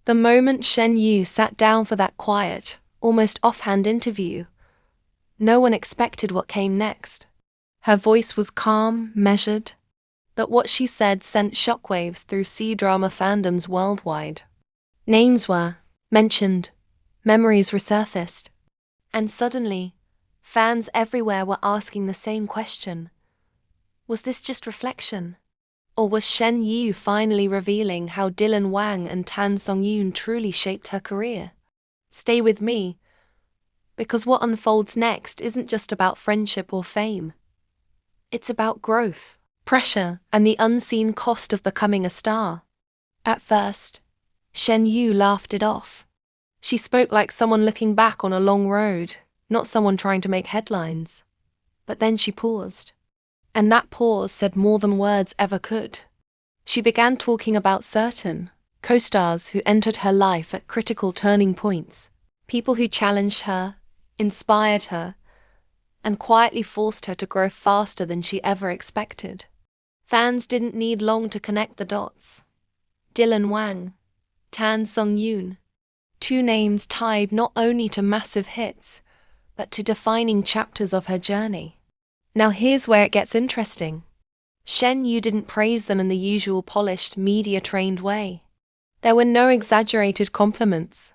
The moment Shen Yu sat down for that quiet, almost offhand interview, no one expected what came next. Her voice was calm, measured, but what she said sent shockwaves through C-drama fandoms worldwide. Names were mentioned, memories resurfaced, and suddenly, fans everywhere were asking the same question. Was this just reflection? Or was Shen Yu finally revealing how Dylan Wang and Tan Songyun truly shaped her career? Stay with me, because what unfolds next isn't just about friendship or fame. It's about growth, pressure, and the unseen cost of becoming a star. At first, Shen Yu laughed it off. She spoke like someone looking back on a long road, not someone trying to make headlines. But then she paused. And that pause said more than words ever could. She began talking about certain co-stars who entered her life at critical turning points, people who challenged her, inspired her, and quietly forced her to grow faster than she ever expected. Fans didn't need long to connect the dots. Dylan Wang, Tan Seong Yun, two names tied not only to massive hits, but to defining chapters of her journey. Now here's where it gets interesting. Shen Yu didn't praise them in the usual polished, media-trained way. There were no exaggerated compliments.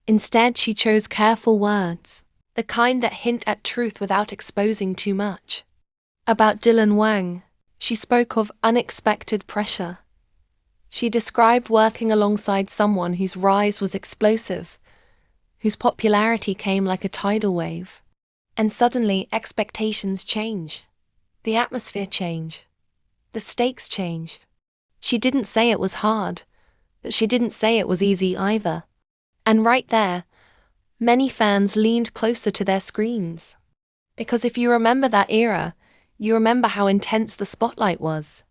Instead, she chose careful words, the kind that hint at truth without exposing too much. About Dylan Wang, she spoke of unexpected pressure. She described working alongside someone whose rise was explosive, whose popularity came like a tidal wave. And suddenly, expectations change. The atmosphere changed. The stakes changed. She didn't say it was hard, but she didn't say it was easy either. And right there, many fans leaned closer to their screens. Because if you remember that era, you remember how intense the spotlight was.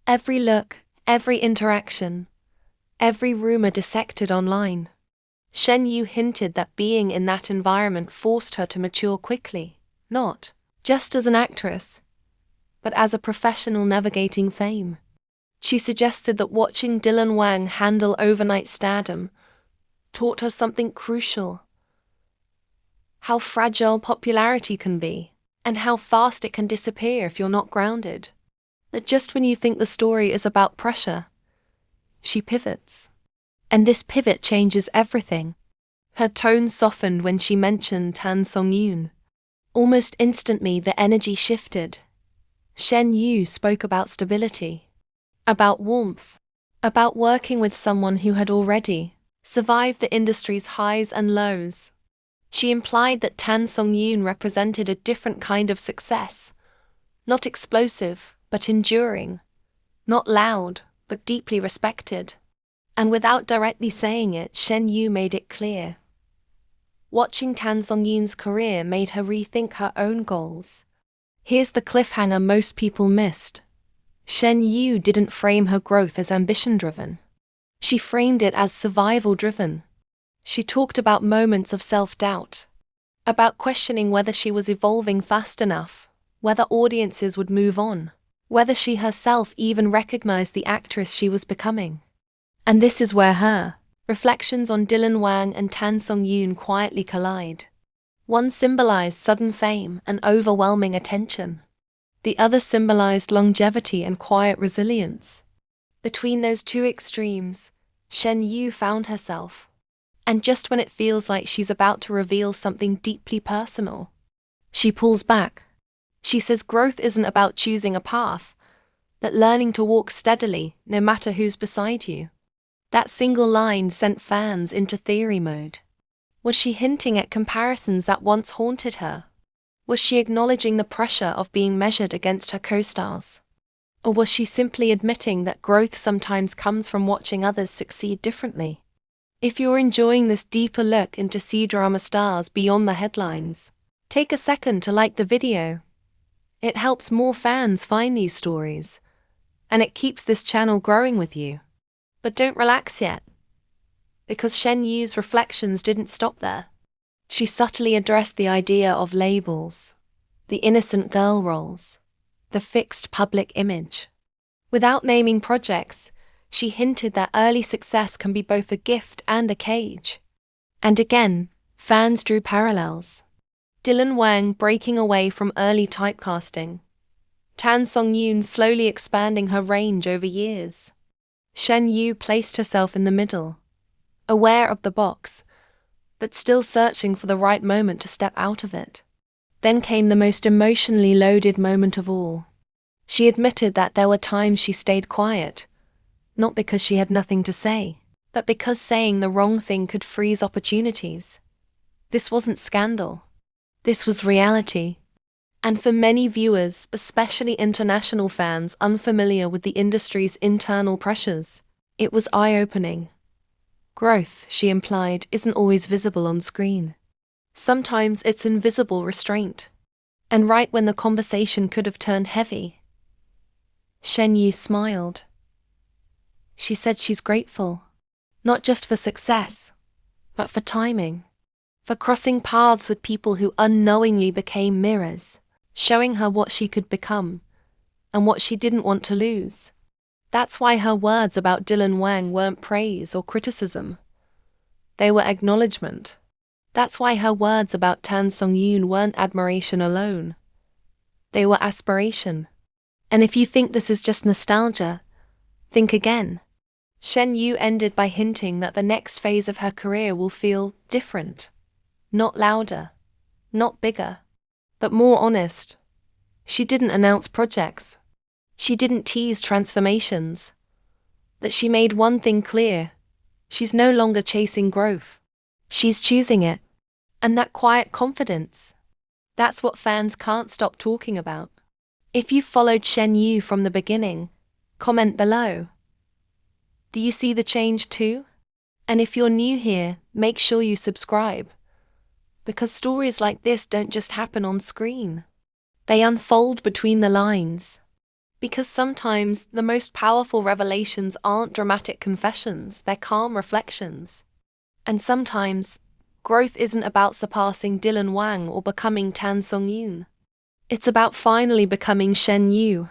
Every look, every interaction, every rumor dissected online. Shen Yu hinted that being in that environment forced her to mature quickly, not just as an actress, but as a professional navigating fame. She suggested that watching Dylan Wang handle overnight stardom taught her something crucial: how fragile popularity can be, and how fast it can disappear if you're not grounded. That just when you think the story is about pressure, she pivots. And this pivot changes everything. Her tone softened when she mentioned Tan Songyun. Yun. Almost instantly, the energy shifted. Shen Yu spoke about stability, about warmth, about working with someone who had already survived the industry's highs and lows. She implied that Tan Songyun represented a different kind of success, not explosive, but enduring, not loud, but deeply respected. And without directly saying it, Shen Yu made it clear. Watching Tan Songyun's career made her rethink her own goals. Here's the cliffhanger most people missed. Shen Yu didn't frame her growth as ambition-driven. She framed it as survival-driven. She talked about moments of self-doubt, about questioning whether she was evolving fast enough, whether audiences would move on, whether she herself even recognized the actress she was becoming. And this is where her reflections on Dylan Wang and Tan Songyun quietly collide. One symbolized sudden fame and overwhelming attention. The other symbolized longevity and quiet resilience. Between those two extremes, Shen Yu found herself. And just when it feels like she's about to reveal something deeply personal, she pulls back. She says growth isn't about choosing a path, but learning to walk steadily no matter who's beside you. That single line sent fans into theory mode. Was she hinting at comparisons that once haunted her? Was she acknowledging the pressure of being measured against her co-stars? Or was she simply admitting that growth sometimes comes from watching others succeed differently? If you're enjoying this deeper look into C-drama stars beyond the headlines, take a second to like the video. It helps more fans find these stories, and it keeps this channel growing with you. But don't relax yet, because Shen Yu's reflections didn't stop there. She subtly addressed the idea of labels, the innocent girl roles, the fixed public image. Without naming projects, She hinted that early success can be both a gift and a cage. And again, fans drew parallels. Dylan Wang breaking away from early typecasting. Tan Songyun slowly expanding her range over years. Shen Yu placed herself in the middle, aware of the box, but still searching for the right moment to step out of it. Then came the most emotionally loaded moment of all. She admitted that there were times she stayed quiet, not because she had nothing to say, but because saying the wrong thing could freeze opportunities. This wasn't scandal. This was reality. And for many viewers, especially international fans unfamiliar with the industry's internal pressures, it was eye-opening. Growth, she implied, isn't always visible on screen. Sometimes it's invisible restraint. And right when the conversation could have turned heavy, Shen Yu smiled. She said she's grateful, not just for success, but for timing, for crossing paths with people who unknowingly became mirrors, showing her what she could become, and what she didn't want to lose. That's why her words about Dylan Wang weren't praise or criticism. They were acknowledgement. That's why her words about Tan Songyun weren't admiration alone. They were aspiration. And if you think this is just nostalgia, think again. Shen Yu ended by hinting that the next phase of her career will feel different. Not louder, not bigger, but more honest. She didn't announce projects. She didn't tease transformations. But she made one thing clear. She's no longer chasing growth. She's choosing it. And that quiet confidence, that's what fans can't stop talking about. If you followed Shen Yu from the beginning, comment below. Do you see the change too? And if you're new here, make sure you subscribe. Because stories like this don't just happen on screen. They unfold between the lines. Because sometimes the most powerful revelations aren't dramatic confessions, they're calm reflections. And sometimes, growth isn't about surpassing Dylan Wang or becoming Tan Songyun. It's about finally becoming Shen Yu.